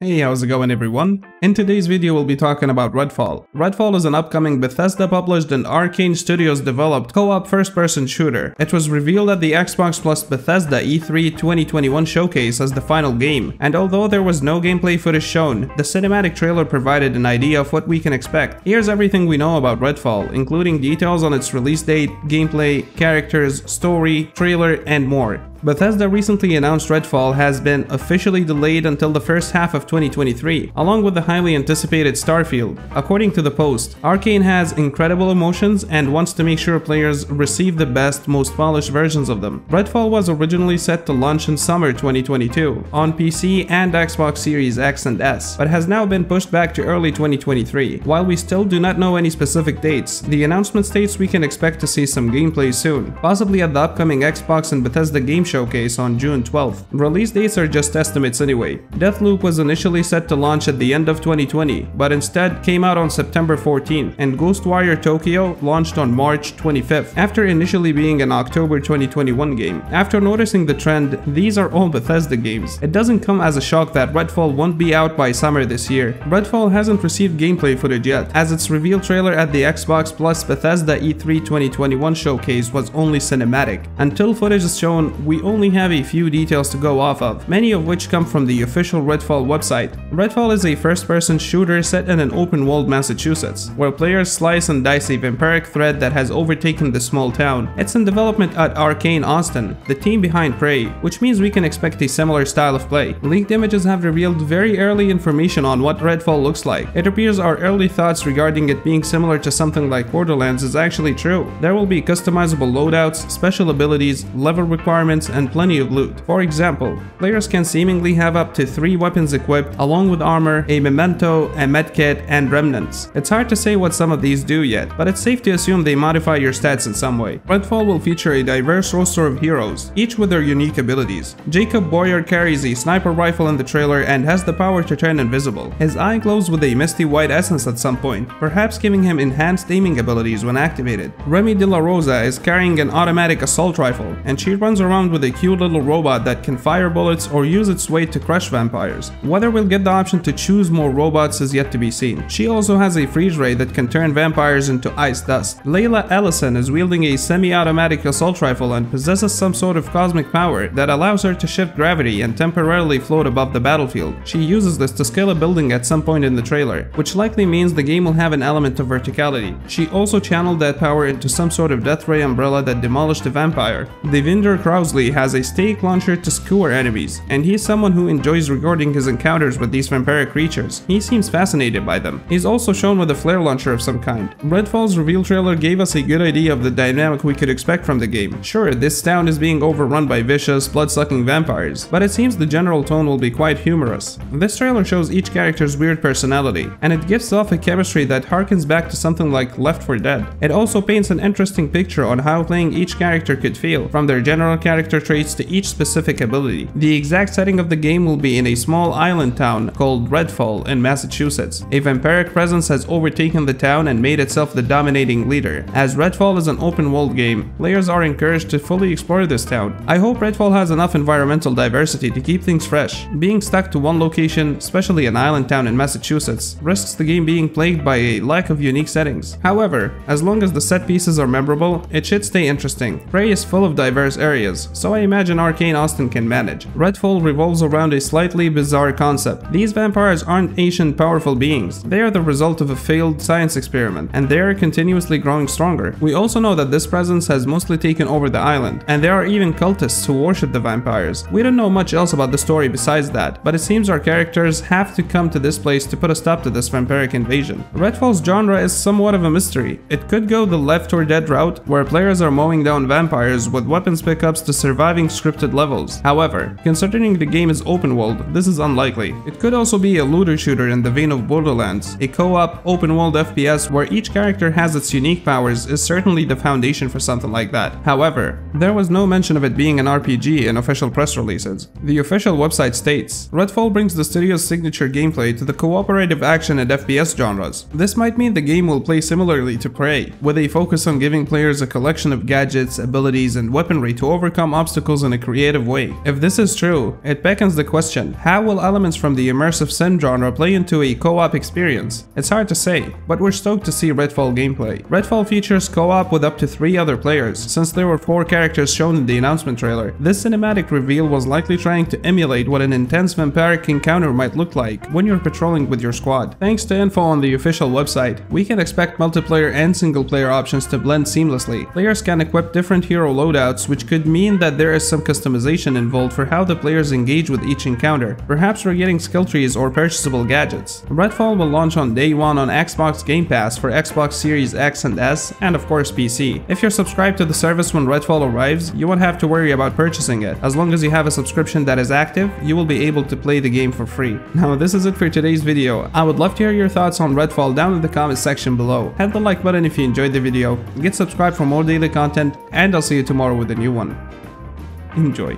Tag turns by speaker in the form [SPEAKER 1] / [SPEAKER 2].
[SPEAKER 1] Hey, how's it going everyone? In today's video we'll be talking about Redfall. Redfall is an upcoming Bethesda published and Arkane Studios developed co-op first-person shooter. It was revealed at the Xbox plus Bethesda E3 2021 showcase as the final game, and although there was no gameplay footage shown, the cinematic trailer provided an idea of what we can expect. Here's everything we know about Redfall, including details on its release date, gameplay, characters, story, trailer, and more. Bethesda recently announced Redfall has been officially delayed until the first half of 2023, along with the highly anticipated Starfield. According to the post, Arkane has incredible emotions and wants to make sure players receive the best, most polished versions of them. Redfall was originally set to launch in summer 2022 on PC and Xbox Series X and S, but has now been pushed back to early 2023. While we still do not know any specific dates, the announcement states we can expect to see some gameplay soon, possibly at the upcoming Xbox and Bethesda Game Showcase on June 12th. Release dates are just estimates anyway. Deathloop was initially set to launch at the end of 2020, but instead came out on September 14th, and Ghostwire Tokyo launched on March 25th, after initially being an October 2021 game. After noticing the trend, these are all Bethesda games. It doesn't come as a shock that Redfall won't be out by summer this year. Redfall hasn't received gameplay footage yet, as its reveal trailer at the Xbox plus Bethesda E3 2021 showcase was only cinematic. Until footage is shown, we only have a few details to go off of, many of which come from the official Redfall website. Redfall is a first-person shooter set in an open-world Massachusetts, where players slice and dice a vampiric threat that has overtaken the small town. It's in development at Arkane Austin, the team behind Prey, which means we can expect a similar style of play. Leaked images have revealed very early information on what Redfall looks like. It appears our early thoughts regarding it being similar to something like Borderlands is actually true. There will be customizable loadouts, special abilities, level requirements, and plenty of loot. For example, players can seemingly have up to 3 weapons equipped, along with armor, a memento, a medkit, and remnants. It's hard to say what some of these do yet, but it's safe to assume they modify your stats in some way. Redfall will feature a diverse roster of heroes, each with their unique abilities. Jacob Boyer carries a sniper rifle in the trailer and has the power to turn invisible. His eye glows with a misty white essence at some point, perhaps giving him enhanced aiming abilities when activated. Remy De La Rosa is carrying an automatic assault rifle, and she runs around with a cute little robot that can fire bullets or use its weight to crush vampires. Whether we'll get the option to choose more robots is yet to be seen. She also has a freeze ray that can turn vampires into ice dust. Layla Ellison is wielding a semi-automatic assault rifle and possesses some sort of cosmic power that allows her to shift gravity and temporarily float above the battlefield. She uses this to scale a building at some point in the trailer, which likely means the game will have an element of verticality. She also channeled that power into some sort of death ray umbrella that demolished a vampire. Devinder Crowsley has a stake launcher to skewer enemies, and he's someone who enjoys recording his encounters with these vampiric creatures. He seems fascinated by them. He's also shown with a flare launcher of some kind. Redfall's reveal trailer gave us a good idea of the dynamic we could expect from the game. Sure, this town is being overrun by vicious, blood-sucking vampires, but it seems the general tone will be quite humorous. This trailer shows each character's weird personality, and it gives off a chemistry that harkens back to something like Left 4 Dead. It also paints an interesting picture on how playing each character could feel, from their general character traits to each specific ability. The exact setting of the game will be in a small island town called Redfall in Massachusetts. A vampiric presence has overtaken the town and made itself the dominating leader. As Redfall is an open world game, players are encouraged to fully explore this town. I hope Redfall has enough environmental diversity to keep things fresh. Being stuck to one location, especially an island town in Massachusetts, risks the game being plagued by a lack of unique settings. However, as long as the set pieces are memorable, it should stay interesting. Prey is full of diverse areas, so I imagine Arkane Austin can manage. Redfall revolves around a slightly bizarre concept. These vampires aren't ancient powerful beings. They are the result of a failed science experiment, and they are continuously growing stronger. We also know that this presence has mostly taken over the island, and there are even cultists who worship the vampires. We don't know much else about the story besides that, but it seems our characters have to come to this place to put a stop to this vampiric invasion. Redfall's genre is somewhat of a mystery. It could go the Left 4 Dead route, where players are mowing down vampires with weapons pickups to surviving scripted levels. However, considering the game is open world, this is unlikely. It could also be a looter shooter in the vein of Borderlands. A co-op, open world FPS where each character has its unique powers is certainly the foundation for something like that. However, there was no mention of it being an RPG in official press releases. The official website states, Redfall brings the studio's signature gameplay to the cooperative action and FPS genres. This might mean the game will play similarly to Prey, with a focus on giving players a collection of gadgets, abilities, and weaponry to overcome obstacles in a creative way. If this is true, it beckons the question, how will elements from the immersive sim genre play into a co-op experience? It's hard to say, but we're stoked to see Redfall gameplay. Redfall features co-op with up to 3 other players, since there were 4 characters shown in the announcement trailer. This cinematic reveal was likely trying to emulate what an intense vampiric encounter might look like when you're patrolling with your squad. Thanks to info on the official website, we can expect multiplayer and single-player options to blend seamlessly. Players can equip different hero loadouts, which could mean that there is some customization involved for how the players engage with each encounter. Perhaps we're getting skill trees or purchasable gadgets. Redfall will launch on day 1 on Xbox Game Pass for Xbox Series X and S, and of course PC. If you're subscribed to the service when Redfall arrives, you won't have to worry about purchasing it. As long as you have a subscription that is active, you will be able to play the game for free. Now this is it for today's video. I would love to hear your thoughts on Redfall down in the comment section below. Hit the like button if you enjoyed the video, get subscribed for more daily content, and I'll see you tomorrow with a new one. Enjoy.